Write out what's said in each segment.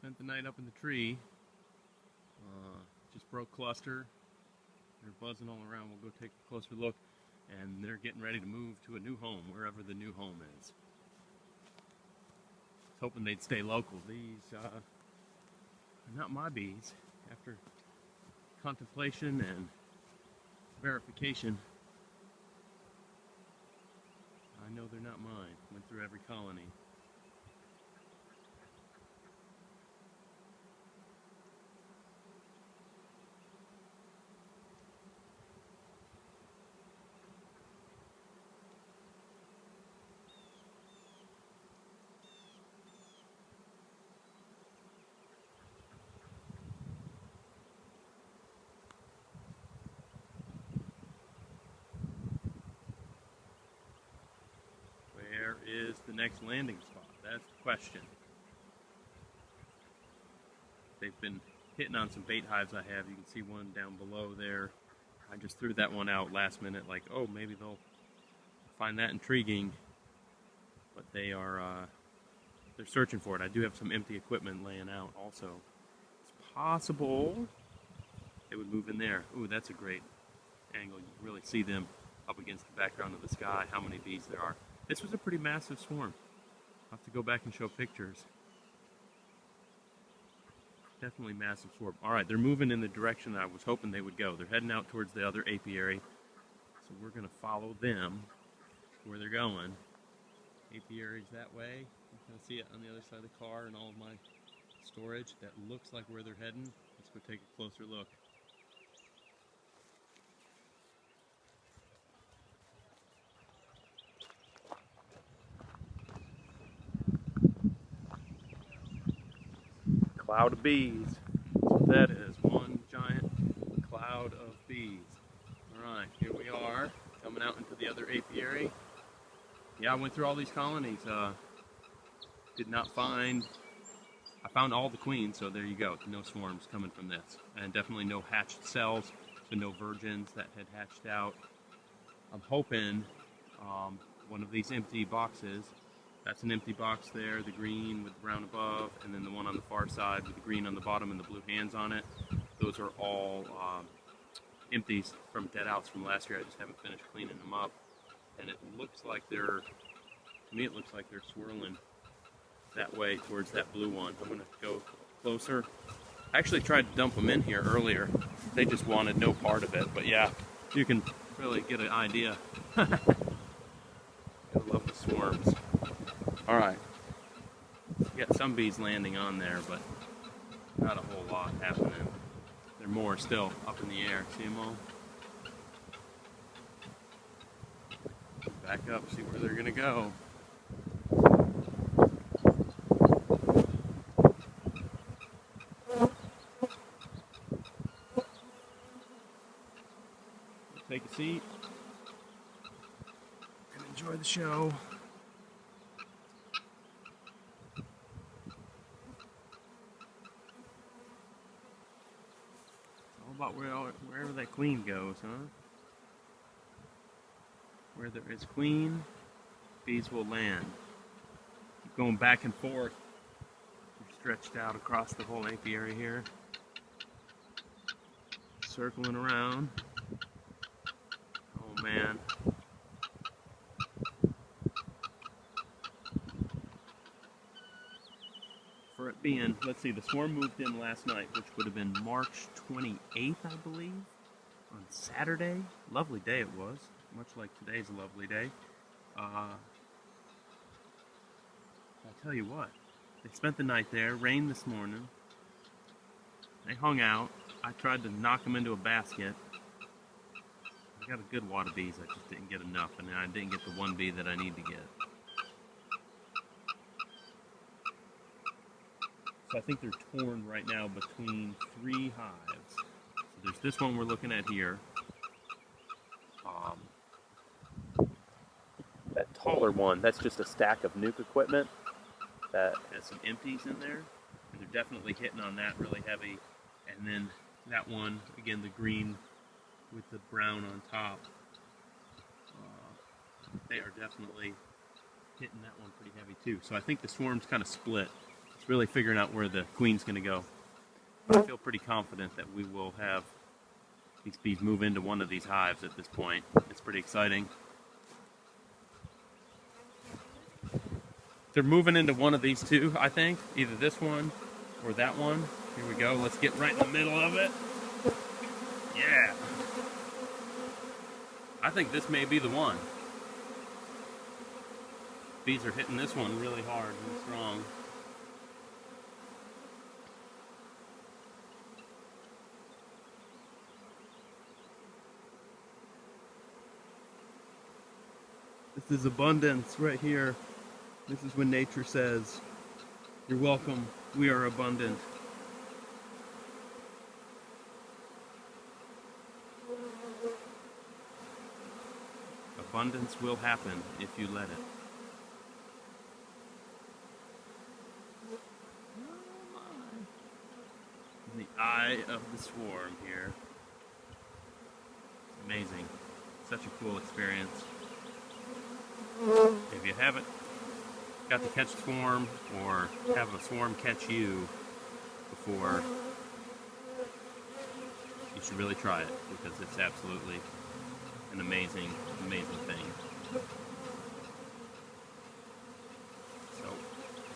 spent the night up in the tree. Just broke cluster. They're buzzing all around. We'll go take a closer look. And they're getting ready to move to a new home, wherever the new home is. I was hoping they'd stay local. These are not my bees. After contemplation and verification, I know they're not mine. Went through every colony. Where is the next landing spot? That's the question. They've been hitting on some bait hives I have. You can see one down below there. I just threw that one out last minute, like, oh, maybe they'll find that intriguing. But they're searching for it. I do have some empty equipment laying out also. It's possible they would move in there. Ooh, that's a great angle. You can really see them up against the background of the sky, how many bees there are. This was a pretty massive swarm. I'll have to go back and show pictures. Definitely massive swarm. Alright, they're moving in the direction that I was hoping they would go. They're heading out towards the other apiary. So we're going to follow them where they're going. Apiary's that way. You can see it on the other side of the car and all of my storage. That looks like where they're heading. Let's go take a closer look. Cloud of bees. That's what that is. One giant cloud of bees. Alright, here we are, coming out into the other apiary. Yeah, I went through all these colonies. Did not find... I found all the queens, so there you go. No swarms coming from this. And definitely no hatched cells, so no virgins that had hatched out. I'm hoping one of these empty boxes. That's an empty box there, the green with the brown above, and then the one on the far side with the green on the bottom and the blue hands on it. Those are all empties from dead outs from last year. I just haven't finished cleaning them up. And it looks like to me it looks like they're swirling that way towards that blue one. I'm going to go closer. I actually tried to dump them in here earlier. They just wanted no part of it. But yeah, you can really get an idea. I love the swarms. Alright, got some bees landing on there, but not a whole lot happening. There are more still up in the air. See them all? Back up, see where they're going to go. Take a seat and enjoy the show. About wherever that queen goes, huh? Where there is queen, bees will land. Keep going back and forth. We're stretched out across the whole apiary here. Circling around. Oh man. For it being, let's see, the swarm moved in last night, which would have been March 28th, I believe, on Saturday. Lovely day it was, much like today's a lovely day. I'll tell you what, they spent the night there, rained this morning. They hung out. I tried to knock them into a basket. I got a good wad of bees, I just didn't get enough, and I didn't get the one bee that I need to get. So I think they're torn right now between 3 hives. So there's this one we're looking at here. That taller one, that's just a stack of nuke equipment that has some empties in there. And they're definitely hitting on that really heavy. And then that one, again, the green with the brown on top. They are definitely hitting that one pretty heavy too. So I think the swarm's kind of split. It's really figuring out where the queen's going to go. I feel pretty confident that we will have these bees move into one of these hives at this point. It's pretty exciting. They're moving into one of these two, I think. Either this one or that one. Here we go. Let's get right in the middle of it. Yeah. I think this may be the one. Bees are hitting this one really hard and strong. This is abundance right here. This is when nature says, "You're welcome, we are abundant." Abundance will happen if you let it. The eye of the swarm here. Amazing. Such a cool experience. If you haven't got to catch a swarm or have a swarm catch you before, you should really try it because it's absolutely an amazing, amazing thing. So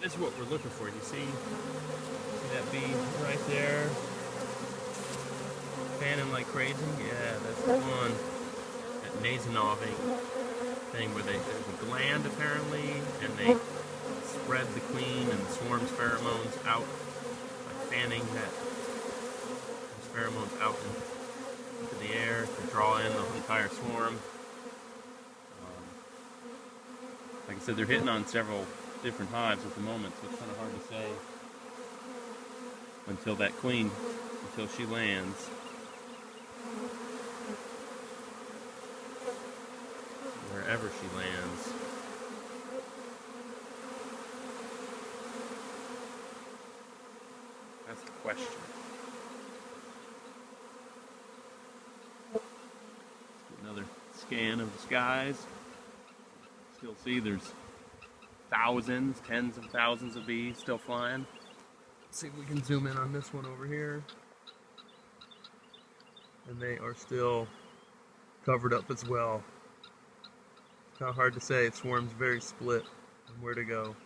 this is what we're looking for. You see that bee right there fanning like crazy? Yeah, that's the one. That nasonoving thing where there's a gland apparently, and they spread the queen and the swarm's pheromones out by fanning those pheromones out into the air to draw in the entire swarm. Like I said, they're hitting on several different hives at the moment, so it's kind of hard to say until that queen, until she lands. Wherever she lands. That's the question. Another scan of the skies. Still see there's thousands, tens of thousands of bees still flying. Let's see if we can zoom in on this one over here. And they are still covered up as well. Kind of hard to say. It swarm's very split on where to go.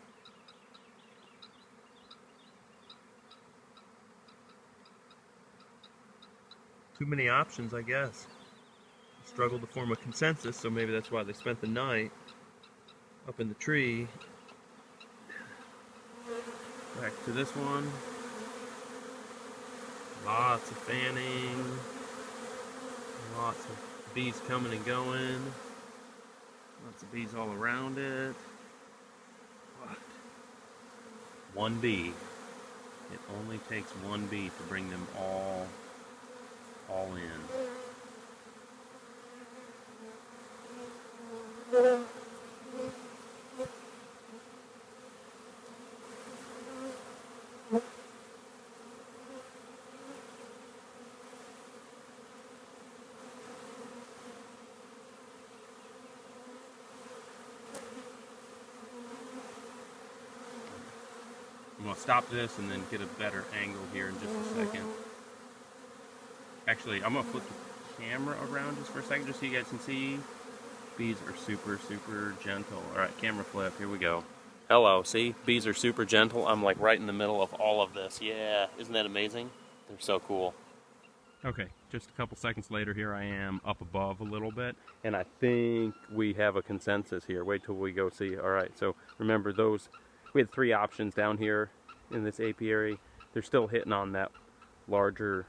Too many options, I guess. Struggled to form a consensus, so maybe that's why they spent the night up in the tree. Back to this one. Lots of fanning. Lots of bees coming and going. Lots of bees all around it. But one bee. It only takes one bee to bring them all in. I'm going to stop this and then get a better angle here in just a second. Actually, I'm going to flip the camera around just for a second just so you guys can see. Bees are super, super gentle. Alright, camera flip, here we go. Hello, see? Bees are super gentle. I'm like right in the middle of all of this. Yeah, isn't that amazing? They're so cool. Okay, just a couple seconds later, here I am up above a little bit, and I think we have a consensus here. Wait till we go see. Alright, so remember those, we had 3 options down here in this apiary. They're still hitting on that larger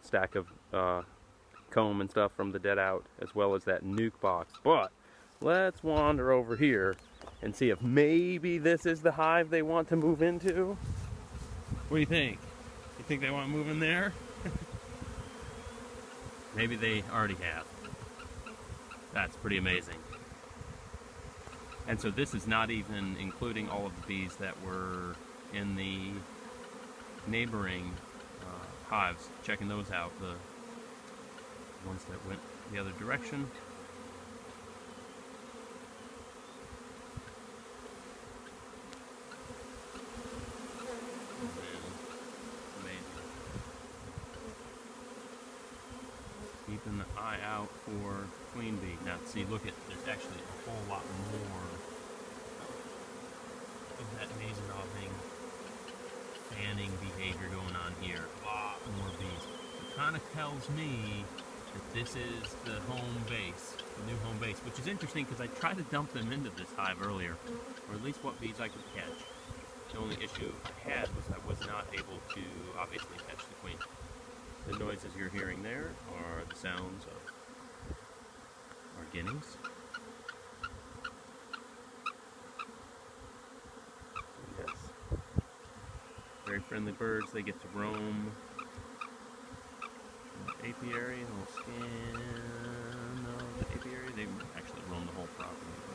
stack of comb and stuff from the dead out, as well as that nuke box. But let's wander over here and see if maybe this is the hive they want to move into. What do you think? You think they want to move in there? Maybe they already have. That's pretty amazing. And so this is not even including all of the bees that were in the neighboring hives. Checking those out, the ones that went the other direction. Keeping the eye out for queen bee. Now, see, look at, there's actually a whole lot more of that mason opening fanning behavior going on here. A lot more bees. It kind of tells me that this is the home base, the new home base, which is interesting because I tried to dump them into this hive earlier, or at least what bees I could catch. The only issue I had was I was not able to obviously catch the queen. The noises you're hearing there are the sounds of our guineas. Yes. Very friendly birds. They get to roam the apiary, and we'll scan the apiary. They actually roam the whole property.